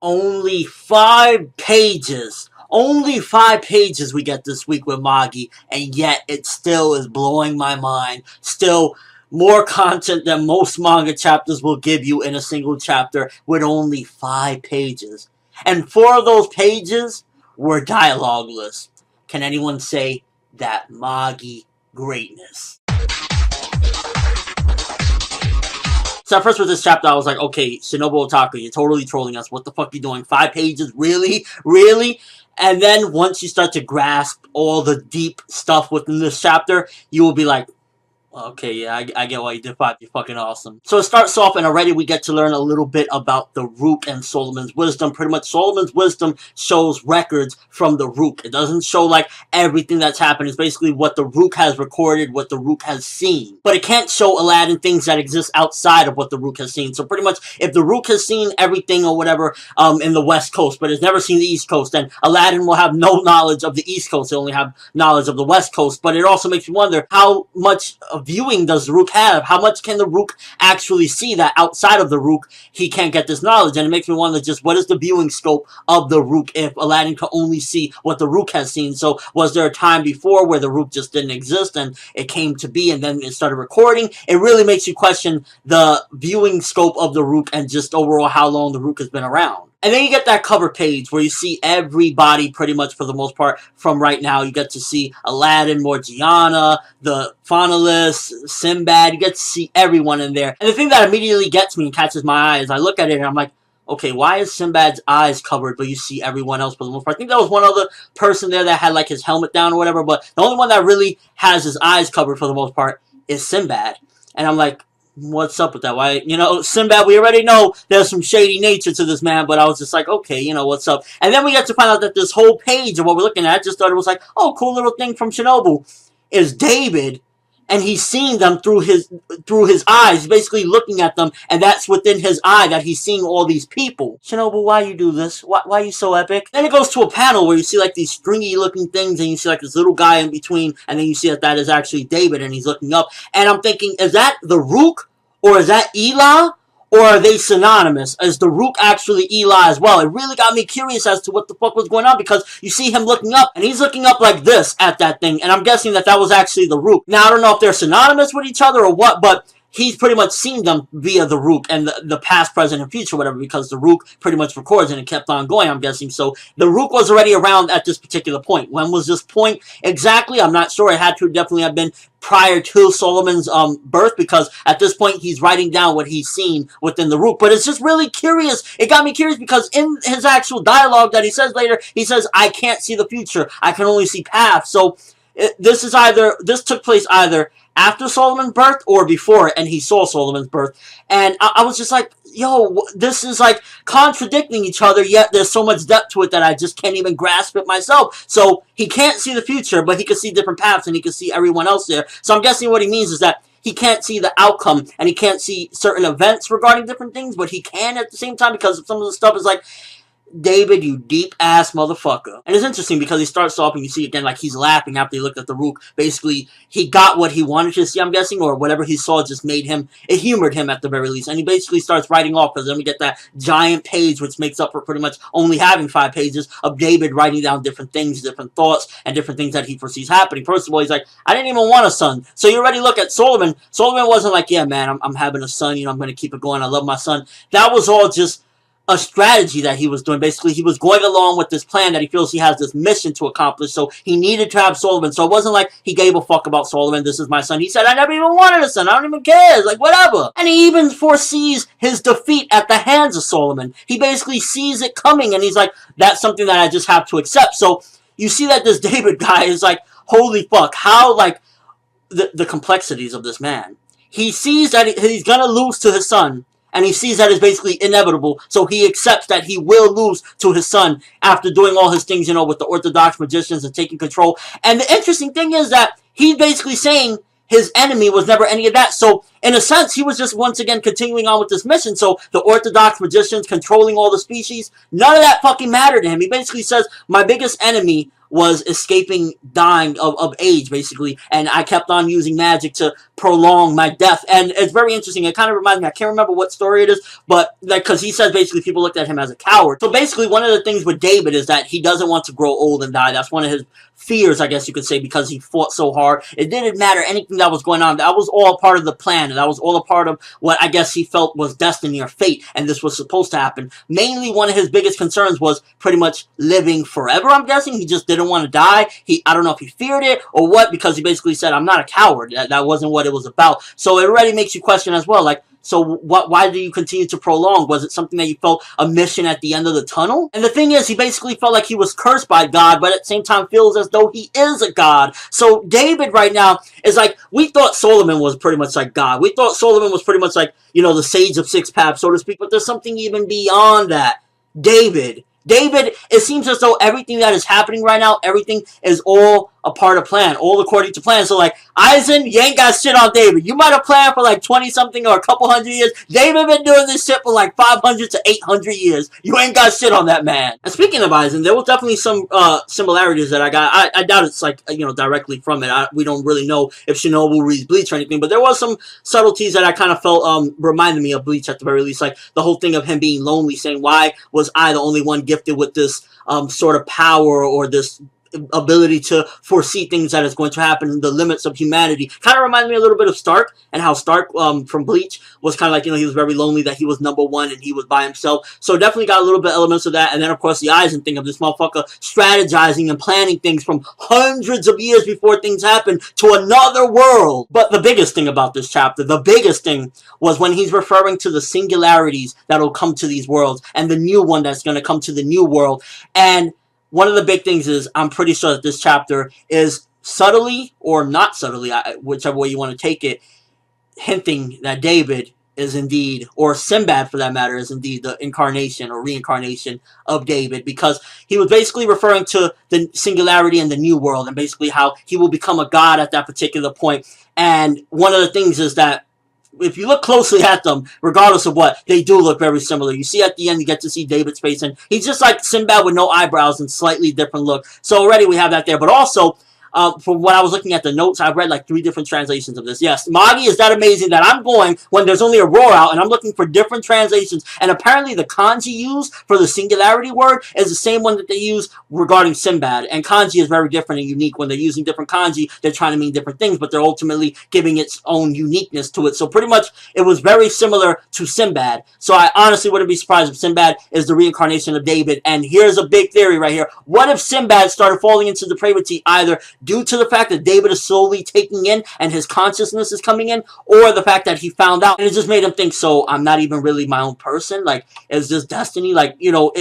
Only 5 pages. Only 5 pages we get this week with Magi, and yet it still is blowing my mind. Still more content than most manga chapters will give you in a single chapter with only 5 pages. And 4 of those pages were dialogueless. Can anyone say that Magi greatness? So at first with this chapter, I was like, okay, Shinobu Ohtaka, you're totally trolling us. What the fuck are you doing? 5 pages? Really? Really? And then once you start to grasp all the deep stuff within this chapter, you will be like, okay, yeah, I get why you did 5. You're fucking awesome. So it starts off, and already we get to learn a little bit about the Rook and Solomon's wisdom. Pretty much Solomon's wisdom shows records from the Rook. It doesn't show, like, everything that's happened. It's basically what the Rook has recorded, what the Rook has seen. But it can't show Aladdin things that exist outside of what the Rook has seen. So pretty much, if the Rook has seen everything or whatever in the West Coast, but has never seen the East Coast, then Aladdin will have no knowledge of the East Coast. He'll only have knowledge of the West Coast. But it also makes me wonder how much viewing does the Rook have? How much can the Rook actually see that outside of the Rook he can't get this knowledge? And it makes me wonder just what is the viewing scope of the Rook if Aladdin can only see what the Rook has seen? So was there a time before where the Rook just didn't exist and it came to be and then it started recording? It really makes you question the viewing scope of the Rook and just overall how long the Rook has been around. And then you get that cover page where you see everybody pretty much for the most part from right now. You get to see Aladdin, Morgiana, the finalists, Sinbad. You get to see everyone in there. And the thing that immediately gets me and catches my eye is I look at it and I'm like, okay, why is Sinbad's eyes covered but you see everyone else for the most part? I think there was one other person there that had like his helmet down or whatever, but the only one that really has his eyes covered for the most part is Sinbad. And I'm like, what's up with that? Why, you know, Sinbad, we already know there's some shady nature to this man, but I was just like, okay, you know, what's up? And then we get to find out that this whole page of what we're looking at, just thought it was like, oh, cool little thing from Shinobu, is David, and he's seeing them through his eyes, he's basically looking at them, and that's within his eye that he's seeing all these people. Shinobu, why you do this? Why are you so epic? Then it goes to a panel where you see like these stringy looking things, and you see like this little guy in between, and then you see that that is actually David, and he's looking up, and I'm thinking, is that the Rook, or is that Eli? Or are they synonymous? Is the Rook actually Eli as well? It really got me curious as to what the fuck was going on because you see him looking up, and he's looking up like this at that thing, and I'm guessing that that was actually the Rook. Now, I don't know if they're synonymous with each other or what, but he's pretty much seen them via the Rook and the past, present, and future, whatever, because the Rook pretty much records and it kept on going, I'm guessing. So the Rook was already around at this particular point. When was this point exactly? I'm not sure. It had to definitely have been prior to Solomon's birth, because at this point he's writing down what he's seen within the Rook. But it's just really curious. It got me curious because in his actual dialogue that he says later, he says, I can't see the future. I can only see past. So this took place either after Solomon's birth or before, and he saw Solomon's birth. And I was just like, yo, this is like contradicting each other, yet there's so much depth to it that I just can't even grasp it myself. So he can't see the future, but he can see different paths, and he can see everyone else there. So I'm guessing what he means is that he can't see the outcome, and he can't see certain events regarding different things, but he can at the same time, because some of the stuff is like, David, you deep-ass motherfucker. And it's interesting because he starts off and you see again like he's laughing after he looked at the Rook. Basically, he got what he wanted to see, I'm guessing, or whatever he saw just made him, it humored him at the very least. And he basically starts writing off, because then we get that giant page which makes up for pretty much only having 5 pages of David writing down different things, different thoughts, and different things that he foresees happening. First of all, he's like, I didn't even want a son. So you already look at Solomon. Solomon wasn't like, yeah, man, I'm having a son, you know, I'm going to keep it going, I love my son. That was all just a strategy that he was doing. Basically, he was going along with this plan that he feels he has this mission to accomplish, so he needed to have Solomon. So it wasn't like he gave a fuck about Solomon, this is my son. He said, I never even wanted a son, I don't even care, it's like, whatever. And he even foresees his defeat at the hands of Solomon. He basically sees it coming, and he's like, that's something that I just have to accept. So you see that this David guy is like, holy fuck, how, like, the complexities of this man. He sees that he's gonna lose to his son, and he sees that it's basically inevitable, so he accepts that he will lose to his son after doing all his things, you know, with the Orthodox magicians and taking control. And the interesting thing is that he's basically saying his enemy was never any of that. So, in a sense, he was just once again continuing on with this mission. So, the Orthodox magicians controlling all the species, none of that fucking mattered to him. He basically says, my biggest enemy was escaping dying of age, basically, and I kept on using magic to prolong my death. And it's very interesting. It kind of reminds me, I can't remember what story it is, but like, because he says basically people looked at him as a coward. So basically one of the things with David is that he doesn't want to grow old and die. That's one of his fears, I guess you could say, because he fought so hard. It didn't matter anything that was going on. That was all part of the plan, and that was all a part of what I guess he felt was destiny or fate, and this was supposed to happen. Mainly one of his biggest concerns was pretty much living forever, I'm guessing. He just didn't want to die. I don't know if he feared it or what, because he basically said, I'm not a coward. That wasn't what it was about. So it already makes you question as well, like, so why do you continue to prolong? Was it something that you felt a mission at the end of the tunnel? And the thing is, he basically felt like he was cursed by God, but at the same time feels as though he is a God. So David right now is like, we thought Solomon was pretty much like God. We thought Solomon was pretty much like, you know, the sage of six paths, so to speak, but there's something even beyond that. David, it seems as though everything that is happening right now, everything is all a part of plan, all according to plan. So like, Eisen, you ain't got shit on David. You might have planned for like 20 something or a couple hundred years. David been doing this shit for like 500 to 800 years. You ain't got shit on that man. And speaking of Eisen, there was definitely some similarities that I got. I doubt it's like, you know, directly from it. We don't really know if Shinobu reads Bleach or anything, but there was some subtleties that I kind of felt reminded me of Bleach at the very least. Like the whole thing of him being lonely, saying, why was I the only one gifted with this sort of power or this ability to foresee things that is going to happen in the limits of humanity. Kind of reminded me a little bit of Stark, and how Stark from Bleach was kind of like, you know, he was very lonely, that he was number one and he was by himself. So definitely got a little bit of elements of that. And then of course the Eisen thing of this motherfucker strategizing and planning things from hundreds of years before things happen to another world. But the biggest thing about this chapter, the biggest thing, was when he's referring to the singularities that'll come to these worlds and the new one that's going to come to the new world. And one of the big things is, I'm pretty sure that this chapter is subtly, or not subtly, whichever way you want to take it, hinting that David is indeed, or Sinbad for that matter, is indeed the incarnation or reincarnation of David, because he was basically referring to the singularity in the new world, and basically how he will become a god at that particular point. And one of the things is that if you look closely at them, regardless of what, they do look very similar. You see at the end, you get to see David's face, and he's just like Sinbad with no eyebrows and slightly different look. So already we have that there. But also, from what I was looking at the notes, I've read like 3 different translations of this. Yes, Magi is that amazing that I'm going when there's only a roar out, and I'm looking for different translations. And apparently the kanji used for the singularity word is the same one that they use regarding Sinbad. And kanji is very different and unique. When they're using different kanji, they're trying to mean different things, but they're ultimately giving its own uniqueness to it. So pretty much it was very similar to Sinbad. So I honestly wouldn't be surprised if Sinbad is the reincarnation of David. And here's a big theory right here. What if Sinbad started falling into depravity either due to the fact that David is slowly taking in and his consciousness is coming in, or the fact that he found out and it just made him think, so I'm not even really my own person? Like, is this destiny? Like, you know,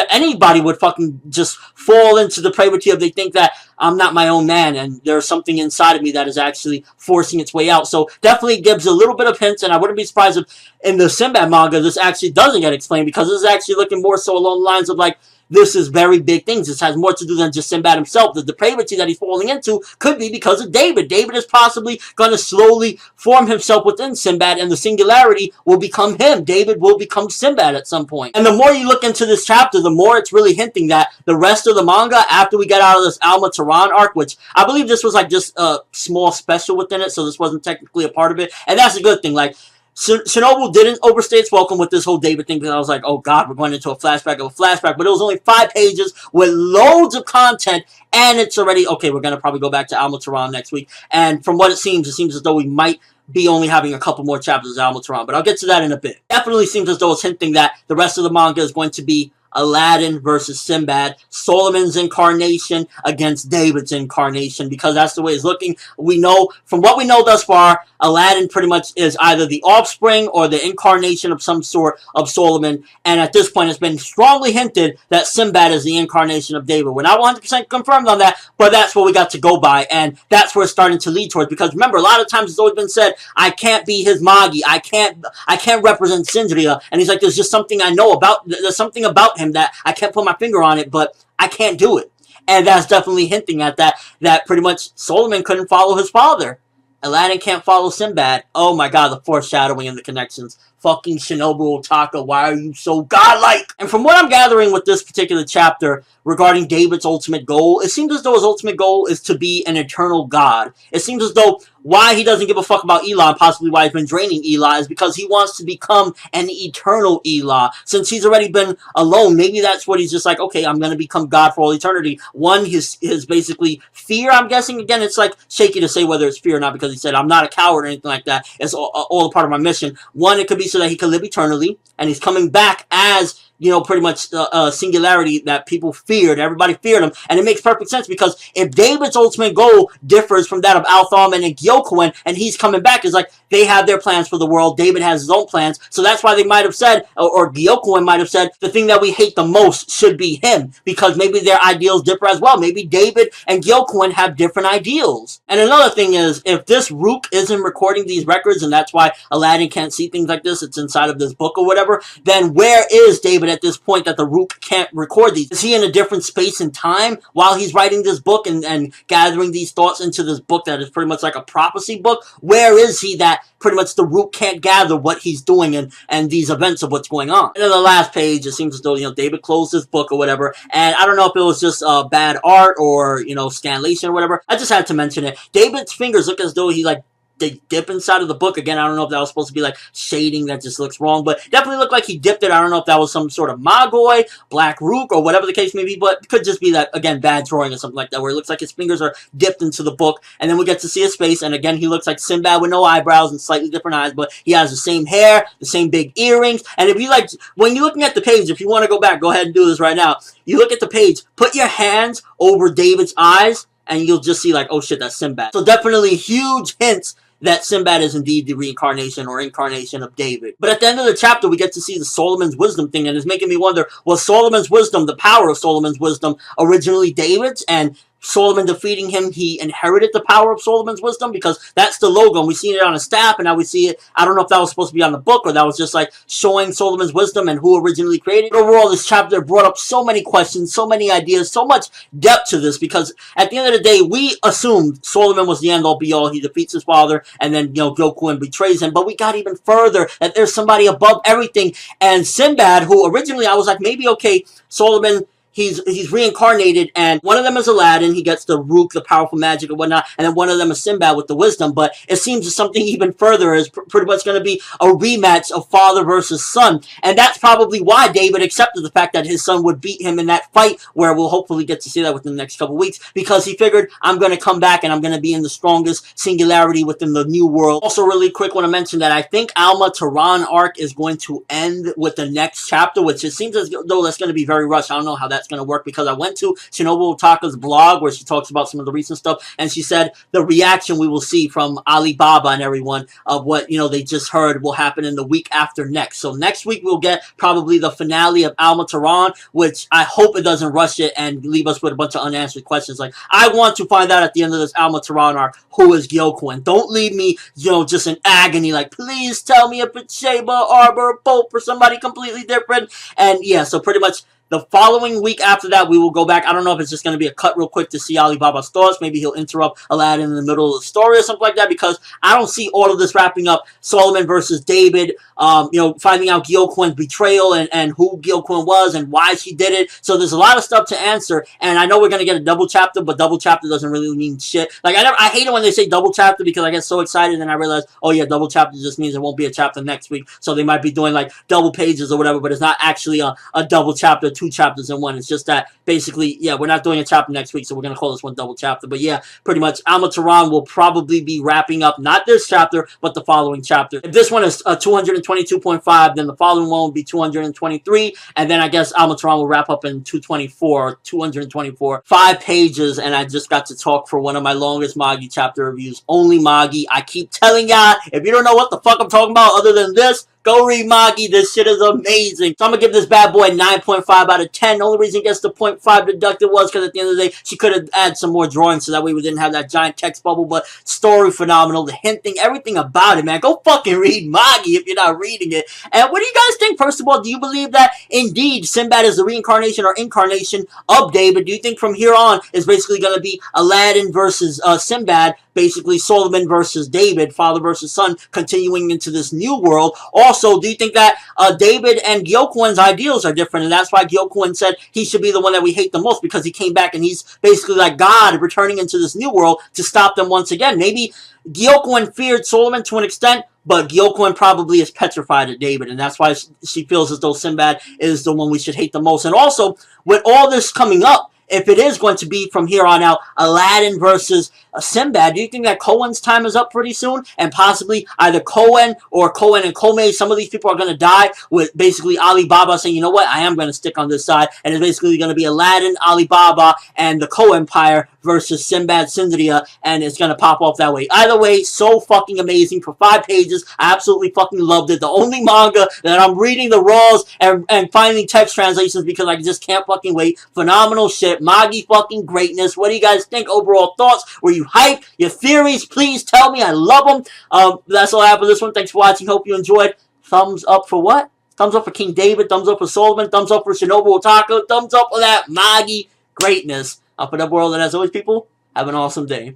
anybody would fucking just fall into depravity if they think that I'm not my own man and there's something inside of me that is actually forcing its way out. So definitely gives a little bit of hints, and I wouldn't be surprised if in the Sinbad manga this actually doesn't get explained, because this is actually looking more so along the lines of like, this is very big things. This has more to do than just Sinbad himself. The depravity that he's falling into could be because of David. David is possibly going to slowly form himself within Sinbad, and the singularity will become him. David will become Sinbad at some point. And the more you look into this chapter, the more it's really hinting that the rest of the manga, after we get out of this Alma Toran arc, which I believe this was like just a small special within it, so this wasn't technically a part of it, and that's a good thing. Like, Shinobu didn't overstay its welcome with this whole David thing, because I was like, oh god, we're going into a flashback of a flashback, but it was only 5 pages with loads of content, and it's already, okay, we're going to probably go back to Alma Toran next week, and from what it seems as though we might be only having a couple more chapters of Alma Toran, but I'll get to that in a bit. Definitely seems as though it's hinting that the rest of the manga is going to be Aladdin versus Sinbad, Solomon's incarnation against David's incarnation, because that's the way it's looking. We know, from what we know thus far, Aladdin pretty much is either the offspring or the incarnation of some sort of Solomon, and at this point it's been strongly hinted that Sinbad is the incarnation of David. We're not 100% confirmed on that, but that's what we got to go by, and that's where it's starting to lead towards, because remember, a lot of times it's always been said, I can't be his Magi, I can't represent Sindria, and he's like, there's just something I know about, there's something about him that I can't put my finger on it, but I can't do it. And that's definitely hinting at that pretty much Solomon couldn't follow his father. Aladdin can't follow Sinbad. Oh my god, the foreshadowing and the connections. fucking Shinobu Ohtaka, why are you so godlike? And from what I'm gathering with this particular chapter regarding David's ultimate goal, it seems as though his ultimate goal is to be an eternal god. It seems as though why he doesn't give a fuck about Eli, and possibly why he's been draining Eli, is because he wants to become an eternal Eli. Since he's already been alone, maybe that's what he's just like, okay, I'm going to become God for all eternity. One, his basically fear, I'm guessing. Again, it's like shaky to say whether it's fear or not, because he said, I'm not a coward or anything like that. It's all a part of my mission. One, it could be so that he could live eternally, and he's coming back as, you know, pretty much singularity that people feared. Everybody feared him. And it makes perfect sense, because if David's ultimate goal differs from that of Altharman and Gyokuen, and he's coming back, it's like they have their plans for the world. David has his own plans. So that's why they might have said, or Gyokuen might have said, the thing that we hate the most should be him, because maybe their ideals differ as well. Maybe David and Gyokuen have different ideals. And another thing is, if this Rook isn't recording these records, and that's why Aladdin can't see things like this, it's inside of this book or whatever, then where is David at this point that the Rook can't record these? Is he in a different space and time while he's writing this book and gathering these thoughts into this book that is pretty much like a prophecy book? Where is he that pretty much the Rook can't gather what he's doing and these events of what's going on? And then the last page, it seems as though, you know, David closed his book or whatever, and I don't know if it was just bad art or, you know, scanlation or whatever. I just had to mention it. David's fingers look as though he, like, they dip inside of the book. Again, I don't know if that was supposed to be like shading that just looks wrong, but definitely looked like he dipped it. I don't know if that was some sort of Magoi, Black Rook, or whatever the case may be, but it could just be that, again, bad drawing or something like that, where it looks like his fingers are dipped into the book, and then we get to see his face, and again, he looks like Sinbad with no eyebrows and slightly different eyes, but he has the same hair, the same big earrings, and if you like, when you're looking at the page, if you want to go back, go ahead and do this right now. You look at the page, put your hands over David's eyes, and you'll just see like, oh shit, that's Sinbad. So definitely huge hints that Sinbad is indeed the reincarnation or incarnation of David. But at the end of the chapter, we get to see the Solomon's wisdom thing, and it's making me wonder, was Solomon's wisdom, the power of Solomon's wisdom, originally David's, and Solomon defeating him, he inherited the power of Solomon's wisdom? Because that's the logo, and we've seen it on his staff, and now we see it. I don't know if that was supposed to be on the book, or that was just like showing Solomon's wisdom and who originally created it. But overall, this chapter brought up so many questions, so many ideas, so much depth to this, because at the end of the day, we assumed Solomon was the end-all be-all. He defeats his father, and then, you know, Gyokuen betrays him. But we got even further, that there's somebody above everything. And Sinbad, who originally I was like, maybe, okay, Solomon, he's reincarnated, and one of them is Aladdin, he gets the Rook, the powerful magic and whatnot, and then one of them is Sinbad with the wisdom, but it seems something even further is pretty much going to be a rematch of father versus son, and that's probably why David accepted the fact that his son would beat him in that fight, where we'll hopefully get to see that within the next couple weeks, because he figured, I'm going to come back and I'm going to be in the strongest singularity within the new world. Also, really quick, want to mention that I think Alma Toran arc is going to end with the next chapter, which it seems as though that's going to be very rushed. I don't know how that's going to work, because I went to Shinobu Ohtaka's blog where she talks about some of the recent stuff, and she said the reaction we will see from Alibaba and everyone of what, you know, they just heard will happen in the week after next. So next week we'll get probably the finale of Alma Toran, which I hope it doesn't rush it and leave us with a bunch of unanswered questions. Like, I want to find out at the end of this Alma Toran arc, who is Gyokuen? Don't leave me, you know, just in agony, like, please tell me if it's Sheba, Arbor, Pope, or somebody completely different. And yeah, so pretty much the following week after that, we will go back. I don't know if it's just going to be a cut real quick to see Alibaba's thoughts. Maybe he'll interrupt Aladdin in the middle of the story or something like that, because I don't see all of this wrapping up Solomon versus David, you know, finding out Gyokuen's betrayal and who Gyokuen was and why she did it. So there's a lot of stuff to answer, and I know we're going to get a double chapter, but double chapter doesn't really mean shit. Like, I hate it when they say double chapter, because I get so excited and I realize, oh yeah, double chapter just means there won't be a chapter next week. So they might be doing like double pages or whatever, but it's not actually a double chapter, 2 chapters in one. It's just that basically, yeah, we're not doing a chapter next week, so we're going to call this one double chapter. But yeah, pretty much Alma Toran will probably be wrapping up not this chapter, but the following chapter. If this one is 222.5, then the following one will be 223, and then I guess Alma Toran will wrap up in 224, 224, 5 pages, and I just got to talk for one of my longest Magi chapter reviews. Only Magi. I keep telling y'all, if you don't know what the fuck I'm talking about other than this, go read Magi. This shit is amazing. So I'm going to give this bad boy 9.5 out of 10. The only reason it gets the 0.5 deducted was because at the end of the day, she could have added some more drawings so that way we didn't have that giant text bubble. But story phenomenal. The hinting, everything about it, man. Go fucking read Magi if you're not reading it. And what do you guys think? First of all, do you believe that indeed Sinbad is the reincarnation or incarnation of David? Do you think from here on is basically going to be Aladdin versus Sinbad? Basically Solomon versus David, father versus son, continuing into this new world? Or also, do you think that David and Gyokuin's ideals are different, and that's why Gyokuin said he should be the one that we hate the most, because he came back and he's basically like God returning into this new world to stop them once again? Maybe Gyokuin feared Solomon to an extent, but Gyokuin probably is petrified of David, and that's why she feels as though Sinbad is the one we should hate the most. And also, with all this coming up, if it is going to be from here on out Aladdin versus Sinbad, do you think that Cohen's time is up pretty soon? And possibly either Cohen or Cohen and Komei, some of these people are going to die, with basically Alibaba saying, you know what, I am going to stick on this side. And it's basically going to be Aladdin, Alibaba, and the Cohen Empire versus Sinbad, Cinderella, and it's going to pop off that way. Either way, so fucking amazing. For 5 pages, I absolutely fucking loved it. The only manga that I'm reading the raws and finding text translations because I just can't fucking wait. Phenomenal shit. Magi fucking greatness. What do you guys think? Overall thoughts? Were you hyped? Your theories? Please tell me. I love them. That's all I have for this one. Thanks for watching. Hope you enjoyed. Thumbs up for what? Thumbs up for King David. Thumbs up for Solomon. Thumbs up for Shinobu Ohtaka. Thumbs up for that Magi greatness. Up in the world, and as always, people, have an awesome day.